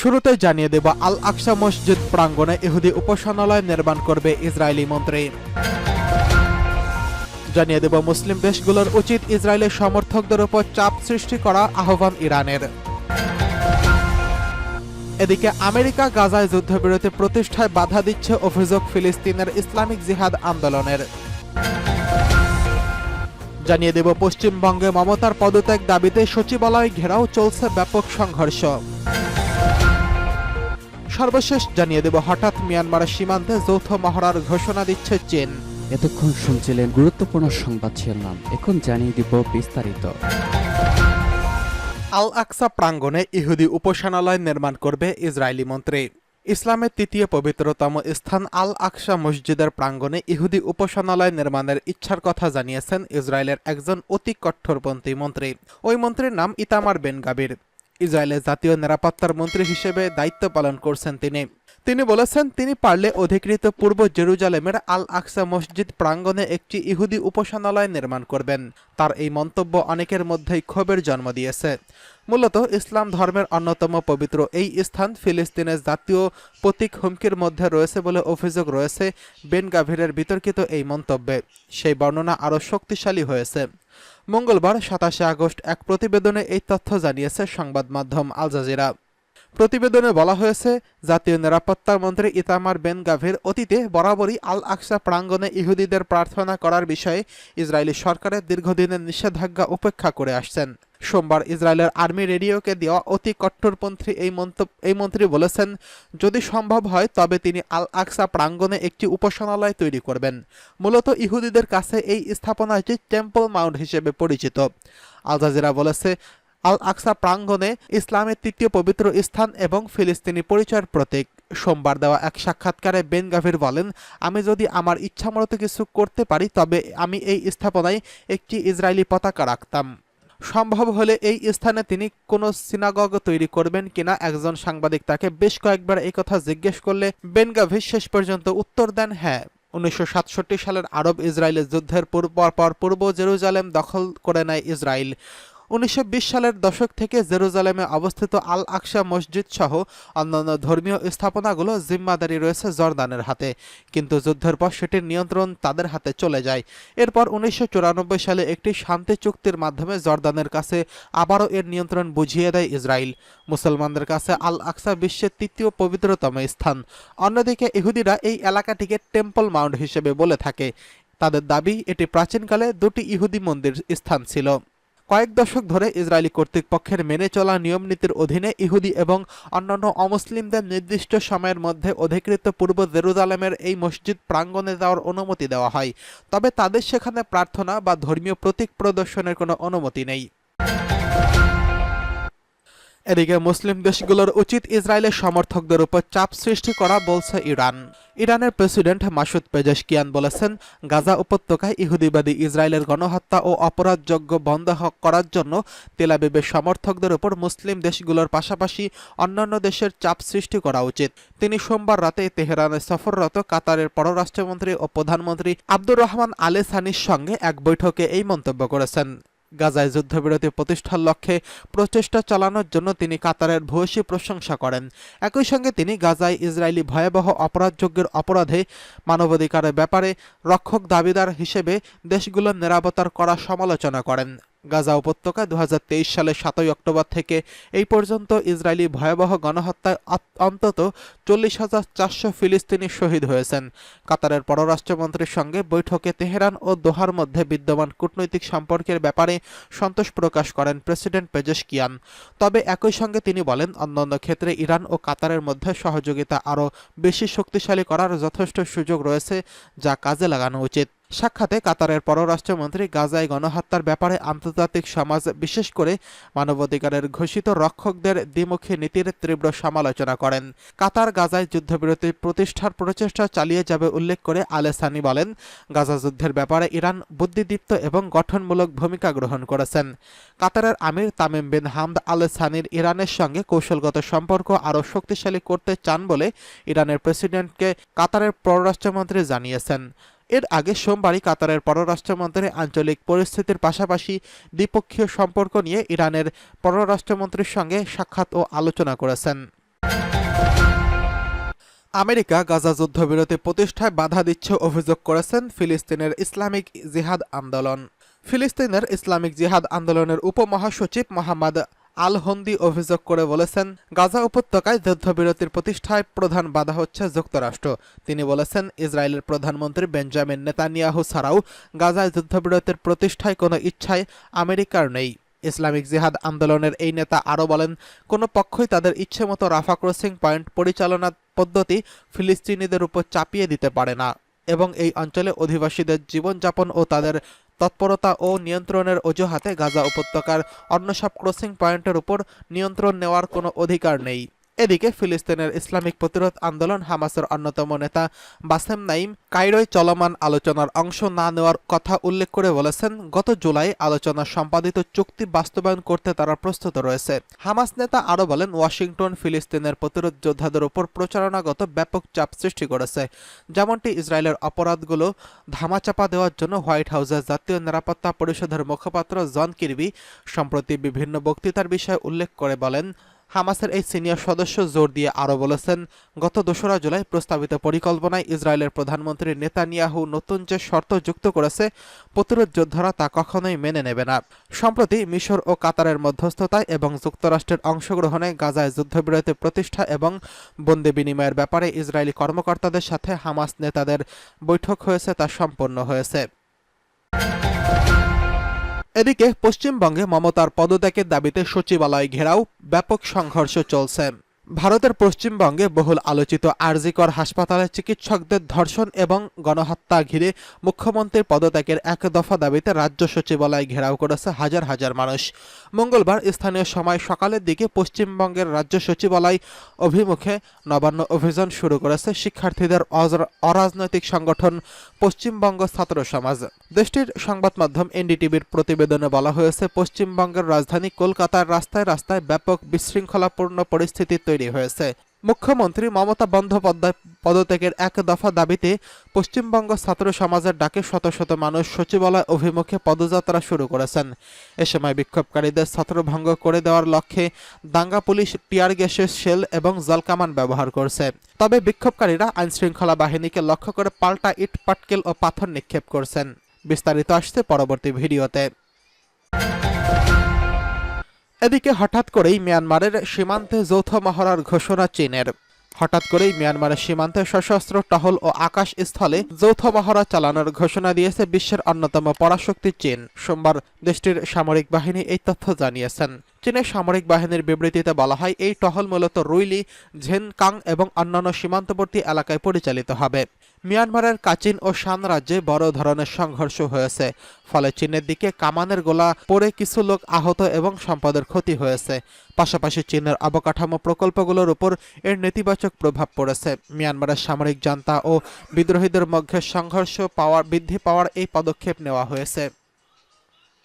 শুরুতেই জানিয়ে দেব, আল আকসা মসজিদ প্রাঙ্গণে ইহুদি উপাসনালয় নির্মাণ করবে ইসরায়েলি মন্ত্রী। জানিয়ে দেব, মুসলিম দেশগুলোর উচিত ইসরায়েলের সমর্থকদের উপর চাপ সৃষ্টি করা আহ্বান ইরানের। এদিকে আমেরিকা গাজায় যুদ্ধবিরতি প্রতিষ্ঠায় বাধা দিচ্ছে অভিযোগ ফিলিস্তিনের ইসলামিক জিহাদ আন্দোলনের। জানিয়ে দেব, পশ্চিমবঙ্গে মমতার পদত্যাগ দাবিতে সচিবালয় ঘেরাও, চলছে ব্যাপক সংঘর্ষ। সর্বশেষ জানিয়ে দেব, হঠাৎ মিয়ানমারের সীমান্তে যৌথ মহড়ার ঘোষণা দিচ্ছে চীন। এতক্ষণ শুনছিলেন গুরুত্বপূর্ণ সংবাদ শিরোনাম, এখন জানিয়ে দিব বিস্তারিত। আল আকসা প্রাঙ্গণে ইহুদি উপাসনালয় নির্মাণ করবে ইসরায়েলি মন্ত্রী। ইসলামের তৃতীয় পবিত্রতম স্থান আল আকসা মসজিদের প্রাঙ্গণে ইহুদি উপাসনালয় নির্মাণের ইচ্ছার কথা জানিয়েছেন ইসরায়েলের একজন অতি কঠোরপন্থী মন্ত্রী। ওই মন্ত্রীর নাম ইতামার বেন গাভির। ইসরায়েলের জাতীয় নিরাপত্তার মন্ত্রী হিসেবে দায়িত্ব পালন করছেন তিনি বলেছেন, তিনি পারলে অধিকৃত পূর্ব জেরুজালেমের আল আকসা মসজিদ প্রাঙ্গণে একটি ইহুদি উপাসনালয় নির্মাণ করবেন। তার এই মন্তব্য অনেকের মধ্যেই ক্ষোভের জন্ম দিয়েছে। মূলত ইসলাম ধর্মের অন্যতম পবিত্র এই স্থান ফিলিস্তিনের জাতীয় প্রতীক হুমকির মধ্যে রয়েছে বলে অভিযোগ রয়েছে বেন গাভিরের বিতর্কিত এই মন্তব্যে। সেই বর্ণনা আরও শক্তিশালী হয়েছে। মঙ্গলবার 27 আগস্ট এক প্রতিবেদনে এই তথ্য জানিয়েছে সংবাদ মাধ্যম আল জাজিরা। প্রতিবেদনে বলা হয়েছে, জাতীয় নিরাপত্তা মন্ত্রী ইতামার বেন গাভির অতীতে বরাবরই আল আকসা প্রাঙ্গণে ইহুদিদের প্রার্থনা করার বিষয়ে ইসরায়েলি সরকারের দীর্ঘদিনের নিষেধাজ্ঞা উপেক্ষা করে আসছেন। সোমবার ইসরায়েলের আর্মি রেডিওকে দেওয়া অতি কট্টরপন্থী এই মন্ত্রী বলেছেন, যদি সম্ভব হয় তবে তিনি আল আকসা প্রাঙ্গণে একটি উপাসনালয় তৈরি করবেন। মূলত ইহুদিদের কাছে এই স্থাপনাটি টেম্পল মাউন্ট হিসেবে পরিচিত। আল জাজিরা বলেছে, আল আকসা প্রাঙ্গণে ইসলামের তৃতীয় পবিত্র স্থান এবং ফিলিস্তিনি পরিচয়ের প্রতীক। সোমবার দেওয়া এক সাক্ষাৎকারে বেন গাভির বলেন, আমি যদি আমার ইচ্ছামতো কিছু করতে পারি তবে আমি এই স্থাপনায় একটি ইসরায়েলি পতাকা রাখতাম। সম্ভব হলে এই স্থানে তিনি কোনো সিনাগগ তৈরি করবেন কিনা একজন সাংবাদিক তাকে বেশ কয়েকবার এই কথা জিজ্ঞেস করলে বেন গাভি শেষ পর্যন্ত উত্তর দেন হ্যাঁ। 1967 সালের আরব ইসরায়েলের যুদ্ধের পর পূর্ব জেরুজালেম দখল করে নেয় ইসরায়েল। 1920 সালের দশক থেকে জেরুজালেমে অবস্থিত আল আকসা মসজিদ সহ অন্যান্য ধর্মীয় স্থাপনাগুলো জিম্মাদারি রয়েছে জর্দানের হাতে, কিন্তু যুদ্ধের পর সেটির নিয়ন্ত্রণ তাদের হাতে চলে যায়। এরপর 1994 সালে একটি শান্তি চুক্তির মাধ্যমে জর্দানের কাছে আবারও এর নিয়ন্ত্রণ বুঝিয়ে দেয় ইসরায়েল। মুসলমানদের কাছে আল আকসা বিশ্বের তৃতীয় পবিত্রতম স্থান। অন্যদিকে ইহুদিরা এই এলাকাটিকে টেম্পল মাউন্ট হিসেবে বলে থাকে। তাদের দাবি, এটি প্রাচীনকালে দুটি ইহুদি মন্দির স্থান ছিল। কয়েক দশক ধরে ইসরায়েলি কর্তৃপক্ষের মেনে চলা নিয়মনীতির অধীনে ইহুদি এবং অন্যান্য অমুসলিমদের নির্দিষ্ট সময়ের মধ্যে অধিকৃত পূর্ব জেরুজালেমের এই মসজিদ প্রাঙ্গণে যাওয়ার অনুমতি দেওয়া হয়, তবে তাদের সেখানে প্রার্থনা বা ধর্মীয় প্রতীক প্রদর্শনের কোনো অনুমতি নেই। এদিকে মুসলিম দেশগুলোর উচিত ইসরায়েলের সমর্থকদের উপর চাপ সৃষ্টি করা, বলছে ইরান। ইরানের প্রেসিডেন্ট মাসুদ পেজেশকিয়ান বলেছেন, গাজা উপত্যকায় ইহুদিবাদী ইসরায়েলের গণহত্যা ও অপরাধযোগ্য বন্ধ করার জন্য তেল আবিবের সমর্থকদের উপর মুসলিম দেশগুলোর পাশাপাশি অন্যান্য দেশের চাপ সৃষ্টি করা উচিত। তিনি সোমবার রাতে তেহরানে সফররত কাতারের পররাষ্ট্রমন্ত্রী ও প্রধানমন্ত্রী আব্দুর রহমান আলে সানির সঙ্গে এক বৈঠকে এই মন্তব্য করেছেন। গাজায় যুদ্ধবিরতি প্রতিষ্ঠার লক্ষ্যে প্রচেষ্টা চালানোর জন্য তিনি কাতারের ভূয়সী প্রশংসা করেন। একই সঙ্গে তিনি গাজায় ইসরায়েলি ভয়াবহ অপরাধযজ্ঞের অপরাধে মানবাধিকারের ব্যাপারে রক্ষক দাবিদার হিসেবে দেশগুলোর নিরাপত্তার কড়া সমালোচনা করেন। গাজা উপত্যকায় 2023 সালের 7 অক্টোবর থেকে এই পর্যন্ত ইসরায়েলি ভয়াবহ গণহত্যায় অন্তত 40,400 ফিলিস্তিনি শহীদ হয়েছেন। কাতারের পররাষ্ট্রমন্ত্রীর সঙ্গে বৈঠকে তেহরান ও দোহার মধ্যে বিদ্যমান কূটনৈতিক সম্পর্কের ব্যাপারে সন্তোষ প্রকাশ করেন প্রেসিডেন্ট পেজেশকিয়ান। তবে একই সঙ্গে তিনি বলেন, অন্যান্য ক্ষেত্রে ইরান ও কাতারের মধ্যে সহযোগিতা আরও বেশি শক্তিশালী করার যথেষ্ট সুযোগ রয়েছে, যা কাজে লাগানো উচিত। সাক্ষাতে কাতারের পররাষ্ট্রমন্ত্রী গাজায় গণহত্যার ব্যাপারে আন্তর্জাতিক সমাজ, বিশেষ করে মানবাধিকারের ঘোষিত রক্ষকদের দ্বিমুখী নীতির তীব্র সমালোচনা করেন। কাতার গাজায় যুদ্ধবিরতি প্রতিষ্ঠার প্রচেষ্টা চালিয়ে যাবে উল্লেখ করে আলে সানি বলেন, গাজা যুদ্ধের ব্যাপারে ইরান বুদ্ধিদীপ্ত এবং গঠনমূলক ভূমিকা গ্রহণ করেছেন। কাতারের আমির তামিম বিন হামদ আলে সানির ইরানের সঙ্গে কৌশলগত সম্পর্ক আরও শক্তিশালী করতে চান বলে ইরানের প্রেসিডেন্টকে কাতারের পররাষ্ট্রমন্ত্রী জানিয়েছেন। এর আগে সোমবারই কাতারের পররাষ্ট্রমন্ত্রী আঞ্চলিক পরিস্থিতির পাশাপাশি দ্বিপক্ষীয় সম্পর্ক নিয়ে ইরানের পররাষ্ট্রমন্ত্রীর সঙ্গে সাক্ষাৎ ও আলোচনা করেছেন। আমেরিকা গাজা যুদ্ধবিরতি প্রতিষ্ঠায় বাধা দিচ্ছে অভিযোগ করেছেন ফিলিস্তিনের ইসলামিক জিহাদ আন্দোলন। ফিলিস্তিনের ইসলামিক জিহাদ আন্দোলনের উপমহাসচিব মোহাম্মদ আল হন্দি অভিযোগ করে বলেছেন, গাজা উপত্যকায় যুদ্ধবিরতির প্রতিষ্ঠায় প্রধান বাধা হচ্ছে যুক্তরাষ্ট্র। তিনি বলেছেন, ইসরায়েলের প্রধানমন্ত্রী বেঞ্জামিন নেতানিয়াহু ছাড়াও গাজায় যুদ্ধবিরতির প্রতিষ্ঠায় কোনো ইচ্ছাই আমেরিকার নেই। ইসলামিক জিহাদ আন্দোলনের এই নেতা আরও বলেন, কোনো পক্ষই তাদের ইচ্ছেমতো রাফা ক্রসিং পয়েন্ট পরিচালনা পদ্ধতি ফিলিস্তিনিদের উপর চাপিয়ে দিতে পারে না এবং এই অঞ্চলে অধিবাসীদের জীবনযাপন ও তাদের তৎপরতা ও নিয়ন্ত্রণের অজুহাতে গাজা উপত্যকার অন্য সব ক্রসিং পয়েন্টের উপর নিয়ন্ত্রণ নেওয়ার কোনো অধিকার নেই। এদিকে ফিলিস্তিনের ইসলামিক প্রতিরোধ আন্দোলন হামাসের অন্যতম নেতা বাসেম নাইম কায়রোয় চলমান আলোচনার অংশ না নেওয়ার কথা উল্লেখ করে বলেছেন, গত জুলাই আলোচনা সম্পাদিত চুক্তি বাস্তবায়ন করতে তারা প্রস্তুত রয়েছে। হামাস নেতা আরও বলেন, ওয়াশিংটন ফিলিস্তিনের প্রতিরোধ যোদ্ধাদের উপর প্রচারণাগত ব্যাপক চাপ সৃষ্টি করেছে, যেমনটি ইসরায়েলের অপরাধগুলো ধামাচাপা দেওয়ার জন্য হোয়াইট হাউসের জাতীয় নিরাপত্তা পরিষদের মুখপাত্র জন কির্বি সম্প্রতি বিভিন্ন বক্তৃতার বিষয়ে উল্লেখ করে বলেন। হামাসের এই সিনিয়র সদস্য জোর দিয়ে আরও বলেছেন, গত ২রা জুলাই প্রস্তাবিত পরিকল্পনায় ইসরায়েলের প্রধানমন্ত্রী নেতানিয়াহু নতুন যে শর্ত যুক্ত করেছে, প্রতিরোধ যোদ্ধারা তা কখনোই মেনে নেবে না। সম্প্রতি মিশর ও কাতারের মধ্যস্থতায় এবং যুক্তরাষ্ট্রের অংশগ্রহণে গাজায় যুদ্ধবিরতি প্রতিষ্ঠা এবং বন্দি বিনিময়ের ব্যাপারে ইসরায়েলি কর্মকর্তাদের সাথে হামাস নেতাদের বৈঠক হয়েছে, তা সম্পন্ন হয়েছে। এদিকে পশ্চিমবঙ্গে মমতার পদত্যাগের দাবিতে সচিবালয় ঘেরাও, ব্যাপক সংঘর্ষ চলছে। ভারতের পশ্চিমবঙ্গে বহুল আলোচিত আরজিকর হাসপাতালে চিকিৎসকদের ধর্ষণ এবং গণহত্যা ঘিরে মুখ্যমন্ত্রীর পদত্যাগের এক দফা দাবিতে রাজ্য সচিবালয় ঘেরাও করেছে হাজার হাজার মানুষ। মঙ্গলবার স্থানীয় সময় সকালের দিকে পশ্চিমবঙ্গের রাজ্য সচিবালয় অভিমুখে নবান্ন অভিযান শুরু করেছে শিক্ষার্থীদের অরাজনৈতিক সংগঠন পশ্চিমবঙ্গ ছাত্র সমাজ। দেশটির সংবাদ মাধ্যম এনডিটিভির প্রতিবেদনে বলা হয়েছে, পশ্চিমবঙ্গের রাজধানী কলকাতার রাস্তায় রাস্তায় ব্যাপক বিশৃঙ্খলাপূর্ণ পরিস্থিতি তৈরি হয়েছে। মুখ্যমন্ত্রী মমতা বন্দ্যোপাধ্যায় পদত্যাগের এক দফা দাবিতে পশ্চিমবঙ্গ ছাত্র সমাজের ডাকে শত শত মানুষ সচিবালয় অভিমুখে পদযাত্রা শুরু করেছেন। এ সময় বিক্ষোভকারীদের ছত্রভঙ্গ করে দেওয়ার লক্ষ্যে দাঙ্গা পুলিশ টিয়ার গ্যাসের শেল এবং জলকামান ব্যবহার করছে। তবে বিক্ষোভকারীরা আইনশৃঙ্খলা বাহিনীকে লক্ষ্য করে পাল্টা ইট পাটকেল ও পাথর নিক্ষেপ করছেন। বিস্তারিত আসছে পরবর্তী ভিডিওতে। এদিকে হঠাৎ করেই মিয়ানমারের সীমান্তে যৌথ মহড়ার ঘোষণা চীনের। হঠাৎ করেই মিয়ানমারের সীমান্তে সশস্ত্র টহল ও আকাশ স্থলে যৌথ মহড়া চালানোর ঘোষণা দিয়েছে বিশ্বের অন্যতম পরাশক্তি চীন। সোমবার দেশটির সামরিক বাহিনী এই তথ্য জানিয়েছেন। চীনের সামরিক বাহিনীর বিবৃতিতে বলা হয়, এই টহল মূলত রুইলি, ঝেনকাং এবং অন্যান্য সীমান্তবর্তী এলাকায় পরিচালিত হবে। মিয়ানমারের কাচিন ও শান রাজ্যে বড় ধরনের সংঘর্ষ হয়েছে, ফলে চীনের দিকে কামানের গোলা পড়ে কিছু লোক আহত এবং সম্পদের ক্ষতি হয়েছে। পাশাপাশি চীনের অবকাঠামো প্রকল্পগুলোর উপর এর নেতিবাচক প্রভাব পড়েছে। মিয়ানমারের সামরিক জান্তা ও বিদ্রোহীদের মধ্যে সংঘর্ষ বৃদ্ধি পাওয়ার এই পদক্ষেপ নেওয়া হয়েছে।